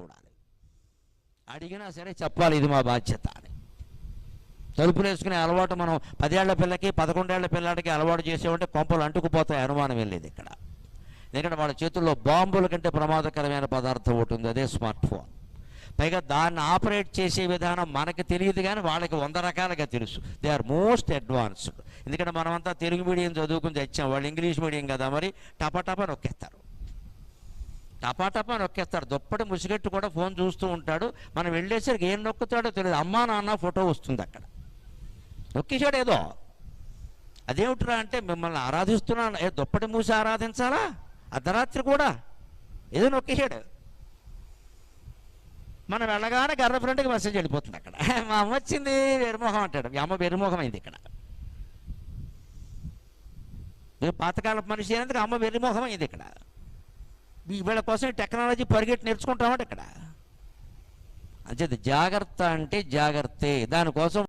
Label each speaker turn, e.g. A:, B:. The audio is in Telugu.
A: చూడాలి. అడిగినా సరే చెప్పాలి ఇది మా బాధ్యత అని. తలుపులు వేసుకునే అలవాటు మనం 10 ఏళ్ల పిల్లకి 11 ఏళ్ల పిల్లాడికి అలవాటు చేసేవంటే కొంపలు అంటుకుపోతాయి, అనుమానం వెళ్ళేది ఇక్కడ. ఎందుకంటే వాళ్ళ చేతుల్లో బాంబుల కంటే ప్రమాదకరమైన పదార్థం ఒకటి ఉంది, అదే స్మార్ట్ ఫోన్. పైగా దాన్ని ఆపరేట్ చేసే విధానం మనకి తెలియదు కానీ వాళ్ళకి 100 రకాలుగా తెలుసు. They are most advanced. ఎందుకంటే మనమంతా తెలుగు మీడియం చదువుకుని తెచ్చాం, వాళ్ళు ఇంగ్లీష్ మీడియం కదా, మరి టపా నొక్కేస్తారు, టపా నొక్కేస్తారు. దుప్పటి ముసిగట్టు కూడా ఫోన్ చూస్తూ ఉంటాడు. మనం వెళ్ళేసరికి ఏం నొక్కుతాడో తెలియదు, అమ్మా నాన్న ఫోటో వస్తుంది అక్కడ, నొక్కేశాడు ఏదో. అదేమిట్రా అంటే మిమ్మల్ని ఆరాధిస్తున్నాను, దుప్పటి మూసి ఆరాధించాలా అర్ధరాత్రి కూడా, ఏదో నొక్కేశాడు. మనం వెళ్ళగానే గర్ర ఫ్రెండ్కి మెసేజ్ వెళ్ళిపోతుంది అక్కడ, మా అమ్మ వచ్చింది వెరిమోహం అంటాడు. మీ అమ్మ వెరిమోహం అయింది ఇక్కడ. పాతకాలపు మనిషి అయినందుకు అమ్మ వెరిమోహం అయింది ఇక్కడ. వీళ్ళ కోసం టెక్నాలజీ పరిగెట్టి నేర్చుకుంటామంటే ఇక్కడ. అంచేది జాగ్రత్త అంటే జాగ్రత్తే. దానికోసం